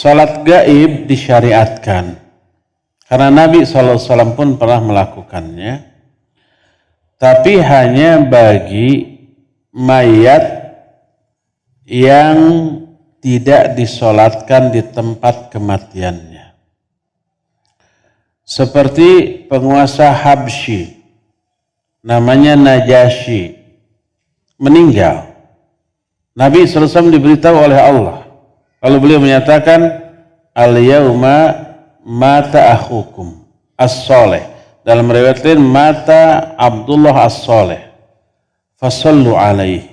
Salat gaib disyariatkan karena Nabi SAW pun pernah melakukannya, tapi hanya bagi mayat yang tidak disolatkan di tempat kematiannya. Seperti penguasa Habsyi, namanya Najasyi, meninggal. Nabi SAW diberitahu oleh Allah. Lalu beliau menyatakan, al-yauma mata akhukum as-soleh. Dalam riwayat lain, mata Abdullah as-soleh. Fasallu alaihi.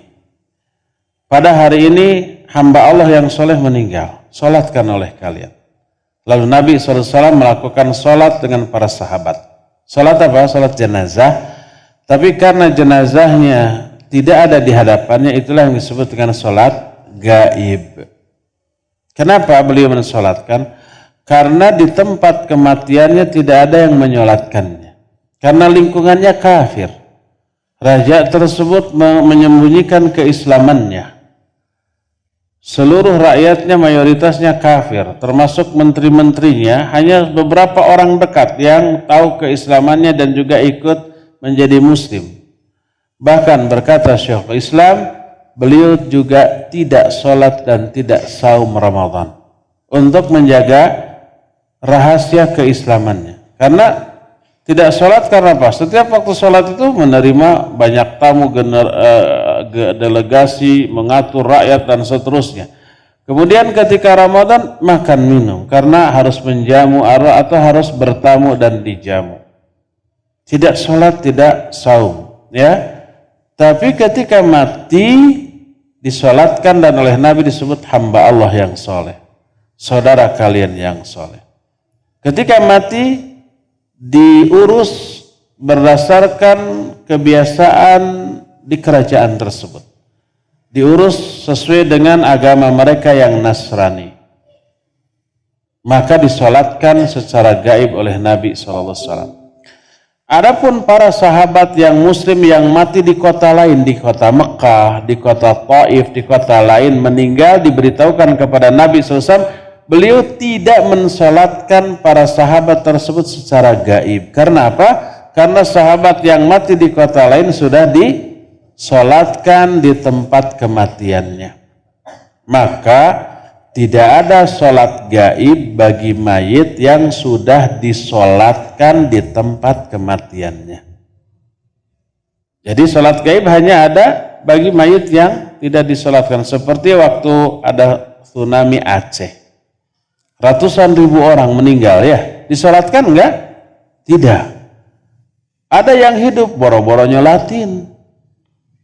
Pada hari ini, hamba Allah yang soleh meninggal. Solatkan oleh kalian. Lalu Nabi SAW melakukan solat dengan para sahabat. Solat apa? Solat jenazah. Tapi karena jenazahnya tidak ada di hadapannya, itulah yang disebut dengan solat gaib. Kenapa beliau mensolatkan? Karena di tempat kematiannya tidak ada yang menyolatkannya. Karena lingkungannya kafir. Raja tersebut menyembunyikan keislamannya. Seluruh rakyatnya mayoritasnya kafir, termasuk menteri-menterinya. Hanya beberapa orang dekat yang tahu keislamannya dan juga ikut menjadi muslim. Bahkan berkata Syekhul Islam, beliau juga tidak sholat dan tidak saum Ramadan untuk menjaga rahasia keislamannya. Karena tidak sholat karena apa? Setiap waktu sholat itu menerima banyak tamu, delegasi, mengatur rakyat dan seterusnya. Kemudian ketika Ramadan makan minum karena harus menjamu atau harus bertamu dan dijamu. Tidak sholat, tidak saum, ya. Tapi ketika mati disolatkan dan oleh Nabi disebut hamba Allah yang soleh, saudara kalian yang soleh. Ketika mati diurus berdasarkan kebiasaan di kerajaan tersebut, diurus sesuai dengan agama mereka yang Nasrani, maka disolatkan secara gaib oleh Nabi SAW. Adapun para sahabat yang muslim yang mati di kota lain, di kota Mekah, di kota Taif, di kota lain meninggal, diberitahukan kepada Nabi SAW, beliau tidak mensolatkan para sahabat tersebut secara gaib. Karena apa? Karena sahabat yang mati di kota lain sudah disolatkan di tempat kematiannya. Maka tidak ada solat gaib bagi mayit yang sudah disolatkan di tempat kematiannya. Jadi solat gaib hanya ada bagi mayit yang tidak disolatkan. Seperti waktu ada tsunami Aceh. Ratusan ribu orang meninggal, ya. Disolatkan enggak? Tidak. Ada yang hidup boro-boro nyolatin.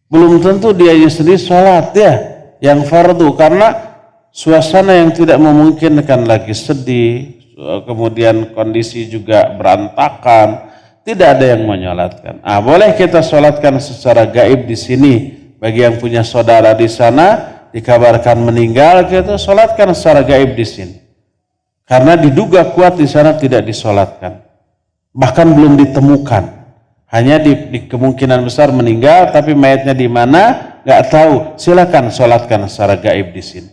Belum tentu dia sendiri sholat, ya. Yang fardu, karena suasana yang tidak memungkinkan, lagi sedih, kemudian kondisi juga berantakan, tidak ada yang menyolatkan. Boleh kita solatkan secara gaib di sini. Bagi yang punya saudara di sana dikabarkan meninggal, kita solatkan secara gaib di sini. Karena diduga kuat di sana tidak disolatkan, bahkan belum ditemukan. Hanya di kemungkinan besar meninggal, tapi mayatnya di mana nggak tahu. Silakan solatkan secara gaib di sini.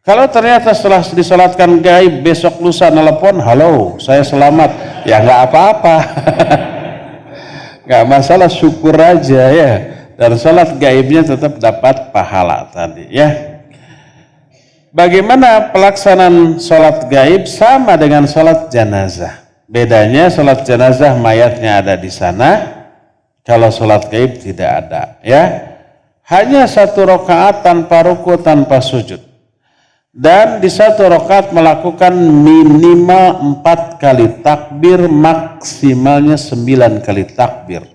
Kalau ternyata setelah disolatkan gaib besok lusa nelpon, halo saya selamat, ya nggak apa-apa, nggak masalah, syukur aja ya. Dan solat gaibnya tetap dapat pahala tadi ya. Bagaimana pelaksanaan solat gaib? Sama dengan solat jenazah. Bedanya solat jenazah mayatnya ada di sana, kalau solat gaib tidak ada ya. Hanya 1 rakaat tanpa ruku, tanpa sujud. Dan di 1 rakaat melakukan minimal 4 kali takbir, maksimalnya 9 kali takbir.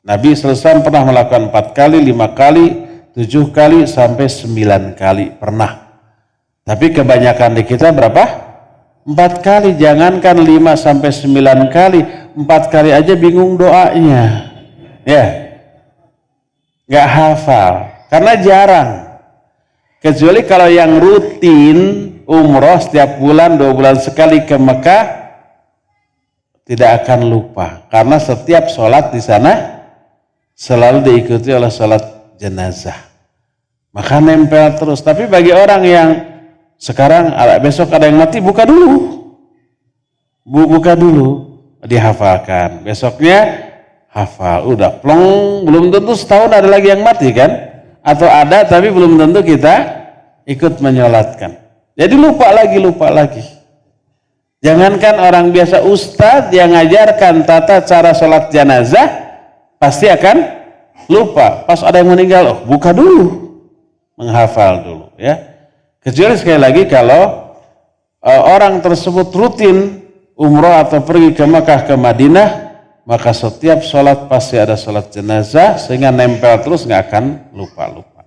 Nabi SAW pernah melakukan 4 kali, 5 kali, 7 kali, sampai 9 kali pernah. Tapi kebanyakan di kita berapa? 4 kali, jangankan 5 sampai 9 kali, 4 kali aja bingung doanya. Ya, gak hafal, karena jarang. Kecuali kalau yang rutin umroh setiap bulan, 2 bulan sekali ke Mekah, tidak akan lupa. Karena setiap sholat di sana selalu diikuti oleh sholat jenazah. Maka nempel terus. Tapi bagi orang yang Sekarang besok ada yang mati, buka dulu. Buka dulu, dihafalkan. Besoknya hafal, udah plong, belum tentu setahun ada lagi yang mati kan? Atau ada tapi belum tentu kita ikut menyolatkan. Jadi lupa lagi. Jangankan orang biasa, ustadz yang ngajarkan tata cara sholat jenazah pasti akan lupa. Pas ada yang meninggal, buka dulu, menghafal dulu ya. Kecuali sekali lagi kalau orang tersebut rutin umroh atau pergi ke Makkah ke Madinah, maka setiap sholat pasti ada sholat jenazah sehingga nempel terus, nggak akan lupa.